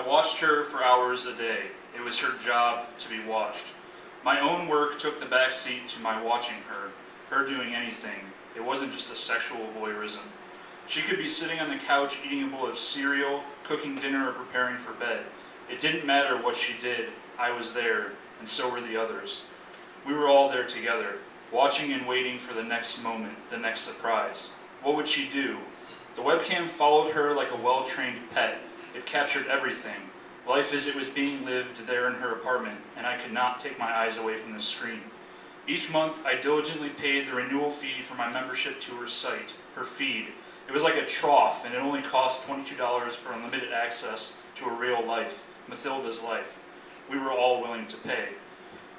I watched her for hours a day. It was her job to be watched. My own work took the back seat to my watching her doing anything. It wasn't just a sexual voyeurism. She could be sitting on the couch eating a bowl of cereal, cooking dinner, or preparing for bed. It didn't matter what she did. I was there, and so were the others. We were all there together, watching and waiting for the next moment, the next surprise. What would she do? The webcam followed her like a well-trained pet. It captured everything. Life as it was being lived there in her apartment, and I could not take my eyes away from the screen. Each month, I diligently paid the renewal fee for my membership to her site, her feed. It was like a trough, and it only cost $22 for unlimited access to a real life, Mathilda's life. We were all willing to pay.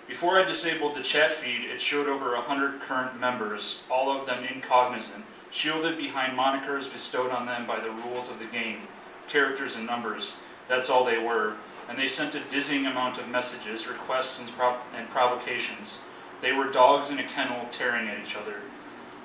Before I disabled the chat feed, it showed over 100 current members, all of them incognizant, shielded behind monikers bestowed on them by the rules of the game, characters and numbers. That's all they were, and they sent a dizzying amount of messages, requests, and provocations. They were dogs in a kennel tearing at each other.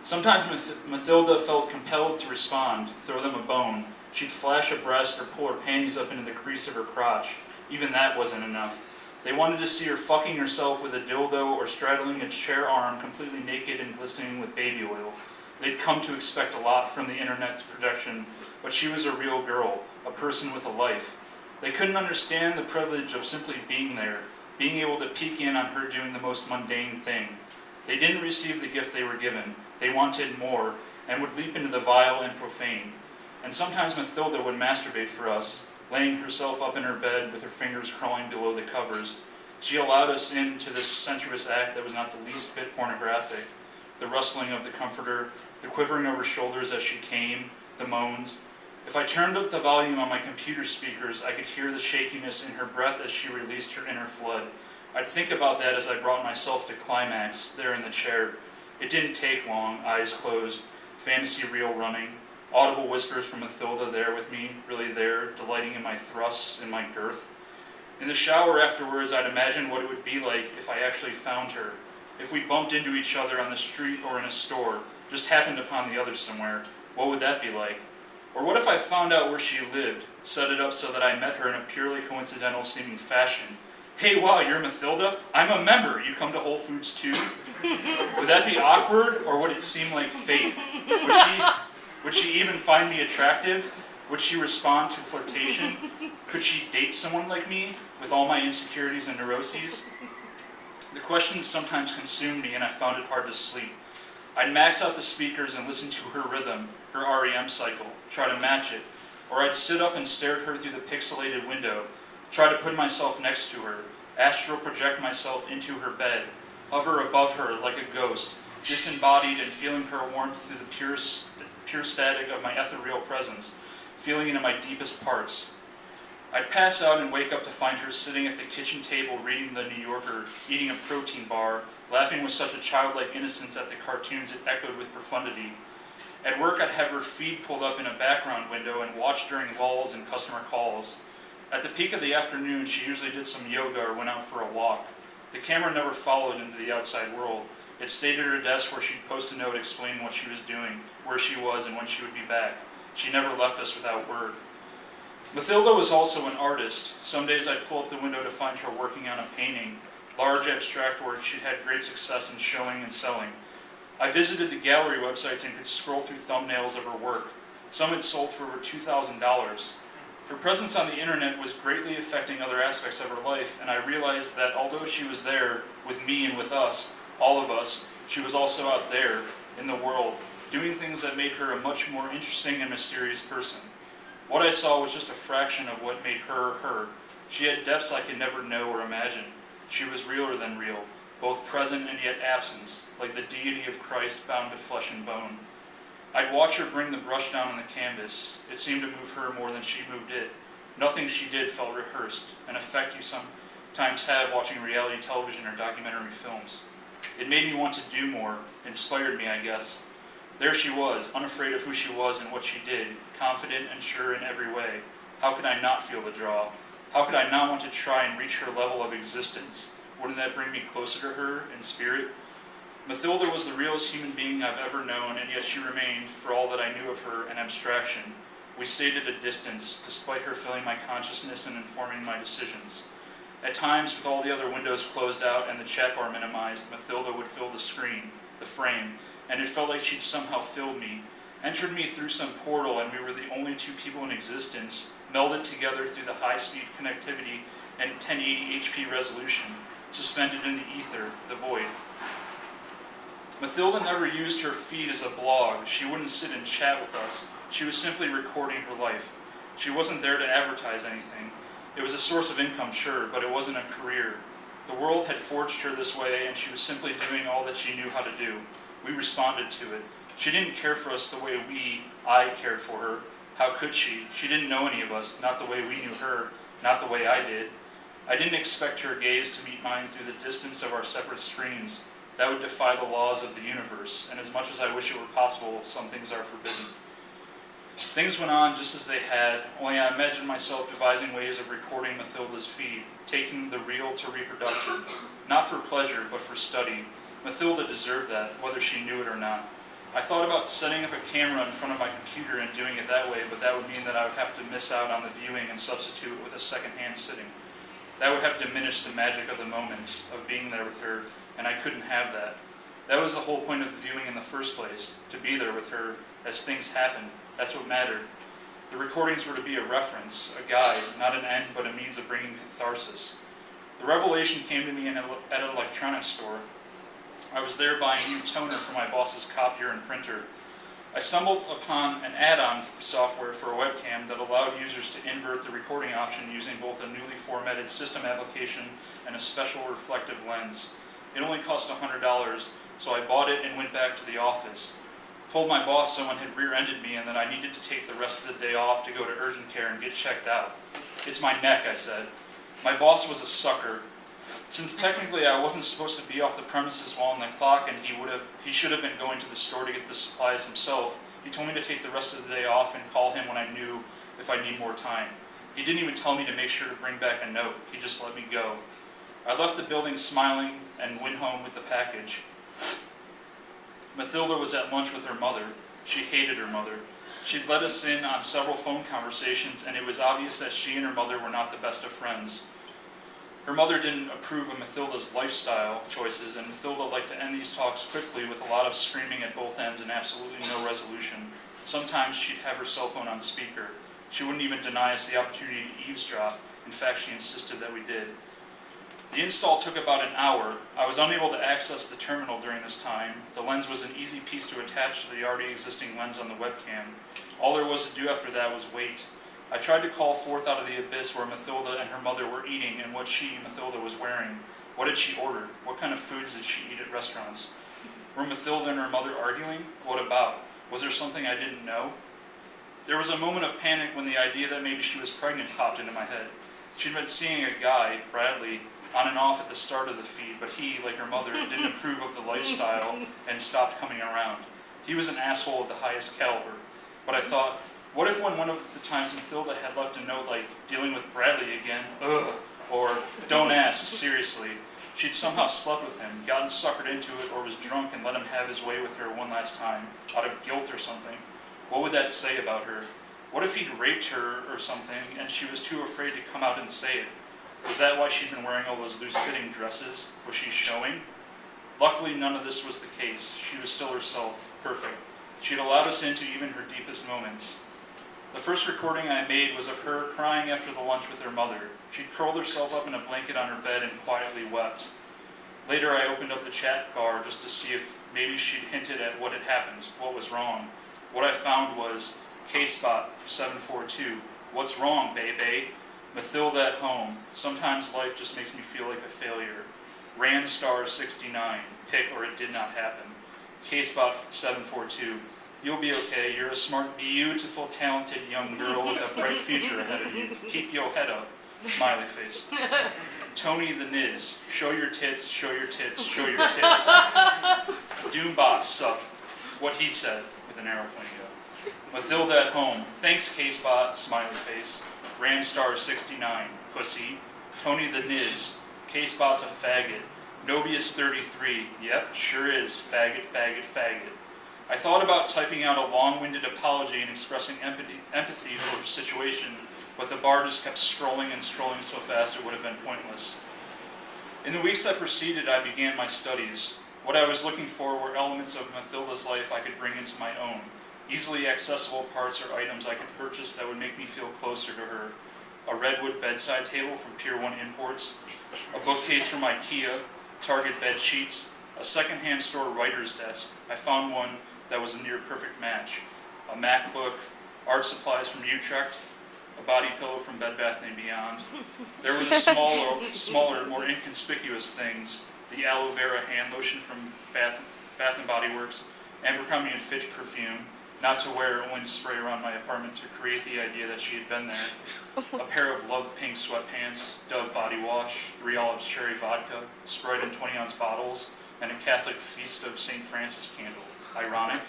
Sometimes Mathilda felt compelled to respond, throw them a bone. She'd flash a breast or pull her panties up into the crease of her crotch. Even that wasn't enough. They wanted to see her fucking herself with a dildo or straddling a chair arm completely naked and glistening with baby oil. They'd come to expect a lot from the internet's projection, but she was a real girl, a person with a life. They couldn't understand the privilege of simply being there, being able to peek in on her doing the most mundane thing. They didn't receive the gift they were given. They wanted more, and would leap into the vile and profane. And sometimes Mathilda would masturbate for us, laying herself up in her bed with her fingers crawling below the covers. She allowed us into this sensuous act that was not the least bit pornographic. The rustling of the comforter, the quivering of her shoulders as she came, the moans. If I turned up the volume on my computer speakers, I could hear the shakiness in her breath as she released her inner flood. I'd think about that as I brought myself to climax, there in the chair. It didn't take long, eyes closed, fantasy reel running, audible whispers from Mathilda there with me, really there, delighting in my thrusts and my girth. In the shower afterwards, I'd imagine what it would be like if I actually found her. If we bumped into each other on the street or in a store, just happened upon the other somewhere, what would that be like? Or what if I found out where she lived, set it up so that I met her in a purely coincidental seeming fashion? Hey, wow, you're Mathilda? I'm a member. You come to Whole Foods too? Would that be awkward, or would it seem like fate? Would she even find me attractive? Would she respond to flirtation? Could she date someone like me, with all my insecurities and neuroses? The questions sometimes consumed me, and I found it hard to sleep. I'd max out the speakers and listen to her rhythm, her REM cycle, try to match it. Or I'd sit up and stare at her through the pixelated window, try to put myself next to her, astral project myself into her bed, hover above her like a ghost, disembodied and feeling her warmth through the pure static of my ethereal presence, feeling into my deepest parts. I'd pass out and wake up to find her sitting at the kitchen table reading the New Yorker, eating a protein bar, laughing with such a childlike innocence at the cartoons it echoed with profundity. At work, I'd have her feed pulled up in a background window and watch during lulls and customer calls. At the peak of the afternoon, she usually did some yoga or went out for a walk. The camera never followed into the outside world. It stayed at her desk where she'd post a note explaining what she was doing, where she was, and when she would be back. She never left us without word. Mathilda was also an artist. Some days I'd pull up the window to find her working on a painting, large abstract work she'd had great success in showing and selling. I visited the gallery websites and could scroll through thumbnails of her work. Some had sold for over $2,000. Her presence on the internet was greatly affecting other aspects of her life, and I realized that although she was there with me and with us, all of us, she was also out there in the world, doing things that made her a much more interesting and mysterious person. What I saw was just a fraction of what made her her. She had depths I could never know or imagine. She was realer than real, both present and yet absent, like the deity of Christ bound to flesh and bone. I'd watch her bring the brush down on the canvas. It seemed to move her more than she moved it. Nothing she did felt rehearsed, an effect you sometimes have watching reality television or documentary films. It made me want to do more, inspired me, I guess. There she was, unafraid of who she was and what she did, confident and sure in every way. How could I not feel the draw? How could I not want to try and reach her level of existence? Wouldn't that bring me closer to her in spirit? Mathilda was the realest human being I've ever known, and yet she remained, for all that I knew of her, an abstraction. We stayed at a distance, despite her filling my consciousness and informing my decisions. At times, with all the other windows closed out and the chat bar minimized, Mathilda would fill the screen, the frame, and it felt like she'd somehow filled me, entered me through some portal, and we were the only two people in existence, melded together through the high-speed connectivity and 1080 HP resolution, suspended in the ether, the void. Mathilda never used her feed as a blog. She wouldn't sit and chat with us. She was simply recording her life. She wasn't there to advertise anything. It was a source of income, sure, but it wasn't a career. The world had forged her this way, and she was simply doing all that she knew how to do. We responded to it. She didn't care for us the way I cared for her. How could she? She didn't know any of us, not the way we knew her, not the way I did. I didn't expect her gaze to meet mine through the distance of our separate screens. That would defy the laws of the universe, and as much as I wish it were possible, some things are forbidden. Things went on just as they had, only I imagined myself devising ways of recording Mathilda's feed, taking the real to reproduction, not for pleasure, but for study. Mathilda deserved that, whether she knew it or not. I thought about setting up a camera in front of my computer and doing it that way, but that would mean that I would have to miss out on the viewing and substitute it with a second-hand sitting. That would have diminished the magic of the moments, of being there with her, and I couldn't have that. That was the whole point of the viewing in the first place, to be there with her as things happened. That's what mattered. The recordings were to be a reference, a guide, not an end, but a means of bringing catharsis. The revelation came to me at an electronics store. I was there buying new toner for my boss's copier and printer. I stumbled upon an add-on software for a webcam that allowed users to invert the recording option using both a newly formatted system application and a special reflective lens. It only cost $100, so I bought it and went back to the office. Told my boss someone had rear-ended me and that I needed to take the rest of the day off to go to urgent care and get checked out. It's my neck, I said. My boss was a sucker. Since technically I wasn't supposed to be off the premises while on the clock and he should have been going to the store to get the supplies himself, he told me to take the rest of the day off and call him when I knew if I need more time. He didn't even tell me to make sure to bring back a note. He just let me go. I left the building smiling and went home with the package. Mathilda was at lunch with her mother. She hated her mother. She'd let us in on several phone conversations, and it was obvious that she and her mother were not the best of friends. Her mother didn't approve of Mathilda's lifestyle choices, and Mathilda liked to end these talks quickly with a lot of screaming at both ends and absolutely no resolution. Sometimes she'd have her cell phone on speaker. She wouldn't even deny us the opportunity to eavesdrop. In fact, she insisted that we did. The install took about an hour. I was unable to access the terminal during this time. The lens was an easy piece to attach to the already existing lens on the webcam. All there was to do after that was wait. I tried to call forth out of the abyss where Mathilda and her mother were eating and what she, Mathilda, was wearing. What had she ordered? What kind of foods did she eat at restaurants? Were Mathilda and her mother arguing? What about? Was there something I didn't know? There was a moment of panic when the idea that maybe she was pregnant popped into my head. She'd been seeing a guy, Bradley, on and off at the start of the feed, but he, like her mother, didn't approve of the lifestyle and stopped coming around. He was an asshole of the highest caliber. But I thought, what if one of the times Mathilda had left a note like, dealing with Bradley again, ugh, or don't ask, seriously. She'd somehow slept with him, gotten suckered into it, or was drunk and let him have his way with her one last time, out of guilt or something. What would that say about her? What if he'd raped her or something, and she was too afraid to come out and say it? Was that why she'd been wearing all those loose-fitting dresses? Was she showing? Luckily, none of this was the case. She was still herself, perfect. She'd allowed us into even her deepest moments. The first recording I made was of her crying after the lunch with her mother. She'd curled herself up in a blanket on her bed and quietly wept. Later, I opened up the chat bar just to see if maybe she'd hinted at what had happened, what was wrong. What I found was, K-Spot 742, what's wrong, baby? Mathilda at home, sometimes life just makes me feel like a failure. Ran star 69, pick or it did not happen. K-Spot 742, you'll be okay, you're a smart, beautiful, talented young girl with a bright future ahead of you. Keep your head up, smiley face. Tony the Niz, show your tits, show your tits, show your tits. Doombox, sup, what he said, with an arrow pointing up. Mathilda at home, thanks K-Spot, smiley face. Ramstar 69, pussy. Tony the Niz, K-Spot's a faggot. Nobius 33, yep, sure is, faggot, faggot, faggot. I thought about typing out a long-winded apology and expressing empathy for her situation, but the bar just kept scrolling and scrolling so fast it would have been pointless. In the weeks that preceded, I began my studies. What I was looking for were elements of Mathilda's life I could bring into my own, easily accessible parts or items I could purchase that would make me feel closer to her. A redwood bedside table from Pier 1 Imports, a bookcase from IKEA, Target bed sheets, a secondhand store writer's desk. I found one that was a near perfect match. A MacBook, art supplies from Utrecht, a body pillow from Bed Bath & Beyond. There were the smaller, more inconspicuous things. The aloe vera hand lotion from Bath & Body Works, Abercrombie & Fitch perfume, not to wear, only to spray around my apartment to create the idea that she had been there. A pair of love pink sweatpants, Dove body wash, 3 Olives cherry vodka, Sprite in 20-ounce bottles, and a Catholic Feast of St. Francis candle. Ironic.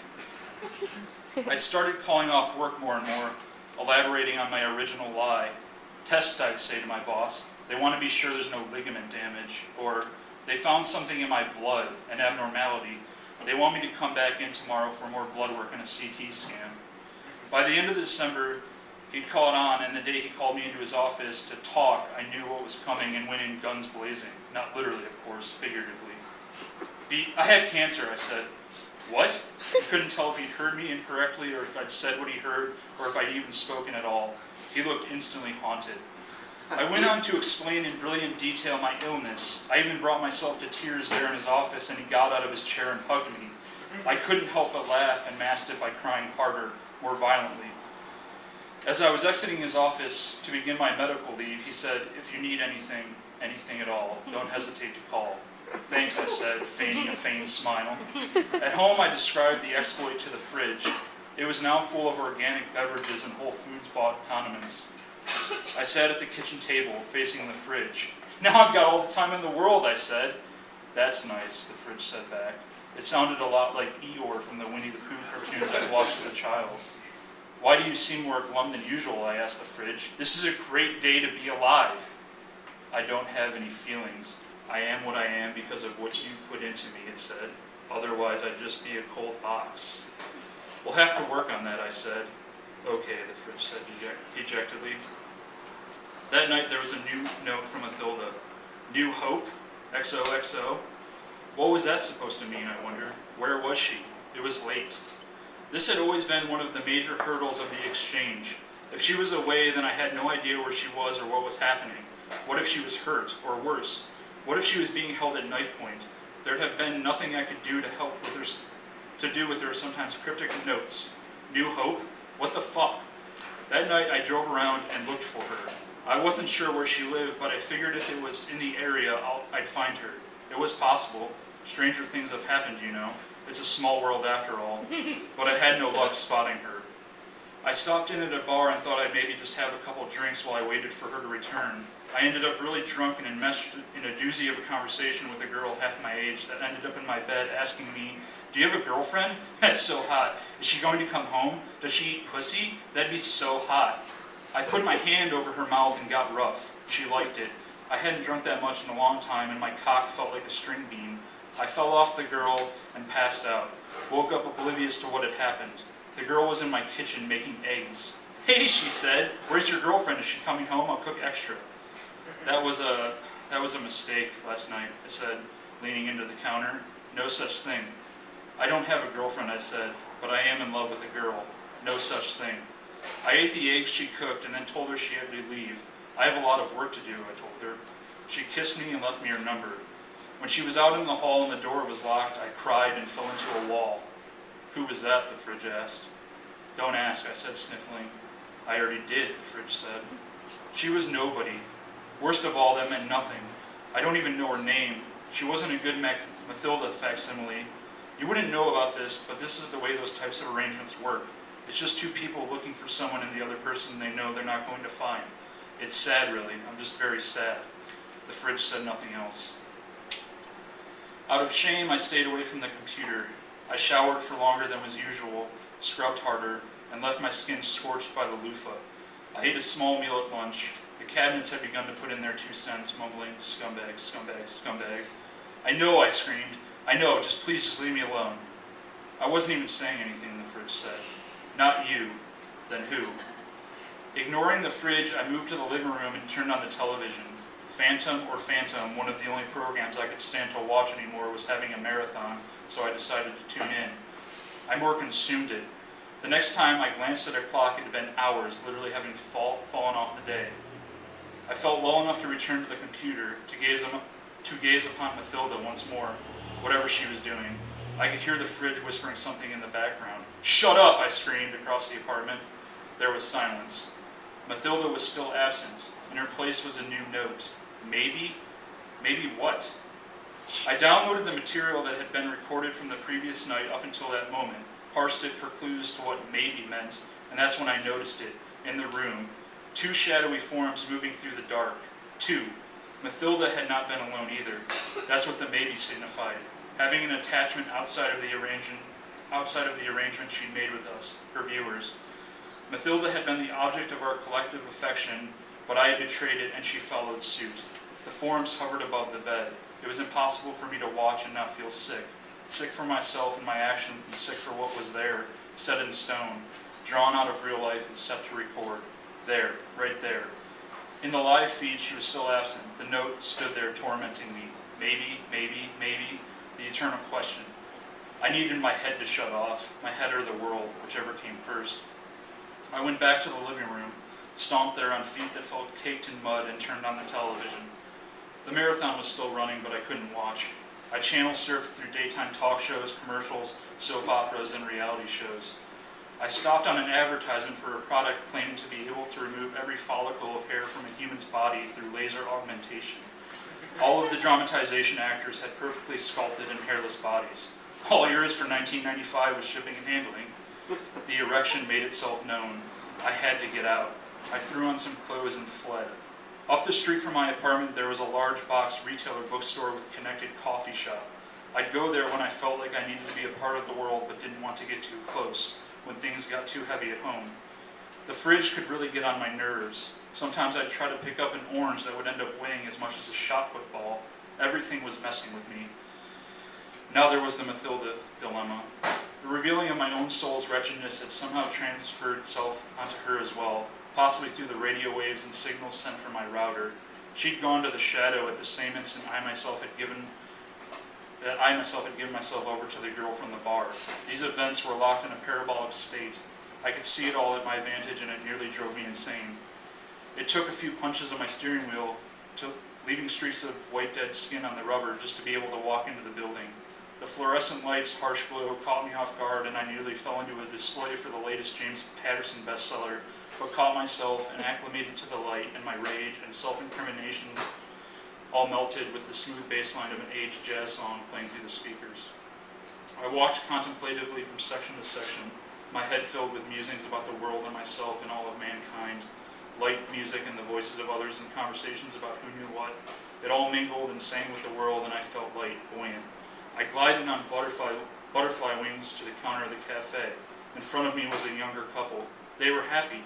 I'd started calling off work more and more, elaborating on my original lie. Test, I'd say to my boss. They want to be sure there's no ligament damage, or they found something in my blood, an abnormality. They want me to come back in tomorrow for more blood work and a CT scan. By the end of December, he'd caught on, and the day he called me into his office to talk, I knew what was coming and went in guns blazing. Not literally, of course, figuratively. I have cancer, I said. What? I couldn't tell if he'd heard me incorrectly or if I'd said what he heard or if I'd even spoken at all. He looked instantly haunted. I went on to explain in brilliant detail my illness. I even brought myself to tears there in his office, and he got out of his chair and hugged me. I couldn't help but laugh and masked it by crying harder, more violently. As I was exiting his office to begin my medical leave, he said, "If you need anything at all, don't hesitate to call." "Thanks," I said, feigning a feigned smile. At home, I described the exploit to the fridge. It was now full of organic beverages and Whole Foods bought condiments. I sat at the kitchen table, facing the fridge. "Now I've got all the time in the world," I said. "That's nice," the fridge said back. It sounded a lot like Eeyore from the Winnie the Pooh cartoons I'd watched as a child. "Why do you seem more glum than usual?" I asked the fridge. "This is a great day to be alive." "I don't have any feelings. I am what I am because of what you put into me," it said. "Otherwise, I'd just be a cold box." "We'll have to work on that," I said. "Okay," the fridge said dejectedly. That night there was a new note from Mathilda. "New hope? XOXO." What was that supposed to mean, I wondered? Where was she? It was late. This had always been one of the major hurdles of the exchange. If she was away, then I had no idea where she was or what was happening. What if she was hurt, or worse? What if she was being held at knife point? There'd have been nothing I could do to help with her sometimes cryptic notes. New hope? What the fuck? That night I drove around and looked for her. I wasn't sure where she lived, but I figured if it was in the area, I'd find her. It was possible. Stranger things have happened, you know. It's a small world after all. But I had no luck spotting her. I stopped in at a bar and thought I'd maybe just have a couple drinks while I waited for her to return. I ended up really drunk and enmeshed in a doozy of a conversation with a girl half my age that ended up in my bed asking me, "Do you have a girlfriend? That's so hot. Is she going to come home? Does she eat pussy? That'd be so hot." I put my hand over her mouth and got rough. She liked it. I hadn't drunk that much in a long time, and my cock felt like a string bean. I fell off the girl and passed out. Woke up oblivious to what had happened. The girl was in my kitchen making eggs. "Hey," she said, "where's your girlfriend? Is she coming home? I'll cook extra." That was a mistake last night," I said, leaning into the counter. "No such thing." "I don't have a girlfriend," I said, "but I am in love with a girl. No such thing." I ate the eggs she cooked and then told her she had to leave. "I have a lot of work to do," I told her. She kissed me and left me her number. When she was out in the hall and the door was locked, I cried and fell into a wall. "Who was that?" the fridge asked. "Don't ask," I said, sniffling. "I already did," the fridge said. "She was nobody. Worst of all, that meant nothing. I don't even know her name. She wasn't a good Mathilda facsimile. You wouldn't know about this, but this is the way those types of arrangements work. It's just two people looking for someone in the other person they know they're not going to find. It's sad, really. I'm just very sad." The fridge said nothing else. Out of shame, I stayed away from the computer. I showered for longer than was usual, scrubbed harder, and left my skin scorched by the loofah. I ate a small meal at lunch. The cabinets had begun to put in their 2 cents, mumbling, "Scumbag, scumbag, scumbag." "I know," I screamed. "I know, please just leave me alone." I wasn't even saying anything, the fridge said. Not you. Then who? Ignoring the fridge, I moved to the living room and turned on the television. Phantom, one of the only programs I could stand to watch anymore, was having a marathon, so I decided to tune in. I more consumed it. The next time I glanced at a clock, it had been hours, literally having fallen off the day. I felt well enough to return to the computer, to gaze upon Mathilda once more, whatever she was doing. I could hear the fridge whispering something in the background. "Shut up!" I screamed across the apartment. There was silence. Mathilda was still absent. In her place was a new note. Maybe? Maybe what? I downloaded the material that had been recorded from the previous night up until that moment, parsed it for clues to what maybe meant, and that's when I noticed it, in the room. 2 shadowy forms moving through the dark. 2. Mathilda had not been alone either. That's what the maybe signified. Having an attachment outside of the arrangement she'd made with us, her viewers. Mathilda had been the object of our collective affection, but I had betrayed it and she followed suit. The forms hovered above the bed. It was impossible for me to watch and not feel sick. Sick for myself and my actions, and sick for what was there, set in stone, drawn out of real life and set to record. There, right there. In the live feed, she was still absent. The note stood there tormenting me. Maybe, the eternal question. I needed my head to shut off, my head or the world, whichever came first. I went back to the living room, stomped there on feet that felt caked in mud, and turned on the television. The marathon was still running, but I couldn't watch. I channel surfed through daytime talk shows, commercials, soap operas, and reality shows. I stopped on an advertisement for a product claiming to be able to remove every follicle of hair from a human's body through laser augmentation. All of the dramatization actors had perfectly sculpted and hairless bodies. All yours for $19.95 with shipping and handling. The erection made itself known. I had to get out. I threw on some clothes and fled. Up the street from my apartment, there was a large box retailer bookstore with connected coffee shop. I'd go there when I felt like I needed to be a part of the world but didn't want to get too close, when things got too heavy at home. The fridge could really get on my nerves. Sometimes I'd try to pick up an orange that would end up weighing as much as a shot put ball. Everything was messing with me. Now there was the Mathilda dilemma. The revealing of my own soul's wretchedness had somehow transferred itself onto her as well, possibly through the radio waves and signals sent from my router. She'd gone to the shadow at the same instant I myself had given myself over to the girl from the bar. These events were locked in a parabolic state. I could see it all at my vantage, and it nearly drove me insane. It took a few punches on my steering wheel, leaving streaks of white dead skin on the rubber, just to be able to walk into the building. The fluorescent light's harsh glow caught me off guard, and I nearly fell into a display for the latest James Patterson bestseller, but caught myself and acclimated to the light, and my rage and self-incriminations all melted with the smooth bass line of an aged jazz song playing through the speakers. I walked contemplatively from section to section, my head filled with musings about the world and myself and all of mankind. Light music and the voices of others and conversations about who knew what. It all mingled and sang with the world, and I felt light, buoyant. I glided on butterfly wings to the counter of the cafe. In front of me was a younger couple. They were happy.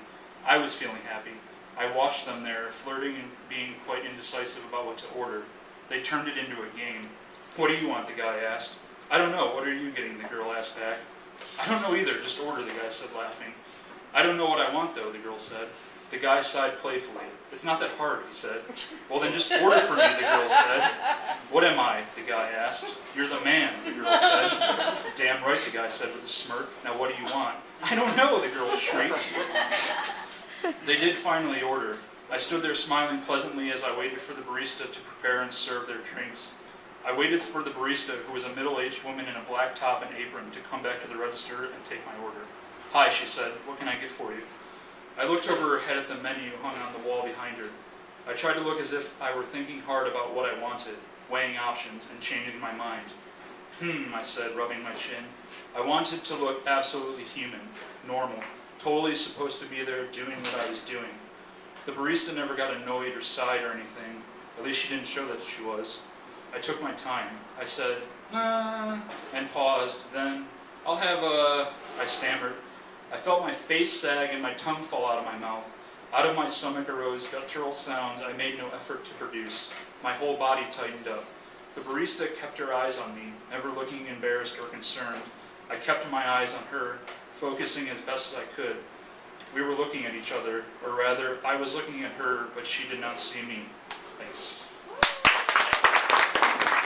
I was feeling happy. I watched them there, flirting and being quite indecisive about what to order. They turned it into a game. "What do you want?" the guy asked. "I don't know. What are you getting?" the girl asked back. "I don't know either. Just order," the guy said, laughing. "I don't know what I want, though," the girl said. The guy sighed playfully. "It's not that hard," he said. "Well, then just order for me," the girl said. "What am I?" the guy asked. "You're the man," the girl said. "Damn right," the guy said with a smirk. "Now what do you want?" "I don't know," the girl shrieked. They did finally order. I stood there smiling pleasantly as I waited for the barista to prepare and serve their drinks. I waited for the barista, who was a middle-aged woman in a black top and apron, to come back to the register and take my order. "Hi," she said. "What can I get for you?" I looked over her head at the menu hung on the wall behind her. I tried to look as if I were thinking hard about what I wanted, weighing options, and changing my mind. I said, rubbing my chin. I wanted to look absolutely human, normal, totally supposed to be there doing what I was doing. The barista never got annoyed or sighed or anything. At least she didn't show that she was. I took my time. I said, and paused. Then, "I'll have a..." I stammered. I felt my face sag and my tongue fall out of my mouth. Out of my stomach arose guttural sounds I made no effort to produce. My whole body tightened up. The barista kept her eyes on me, never looking embarrassed or concerned. I kept my eyes on her, focusing as best as I could. We were looking at each other, or rather, I was looking at her, but she did not see me. Thanks.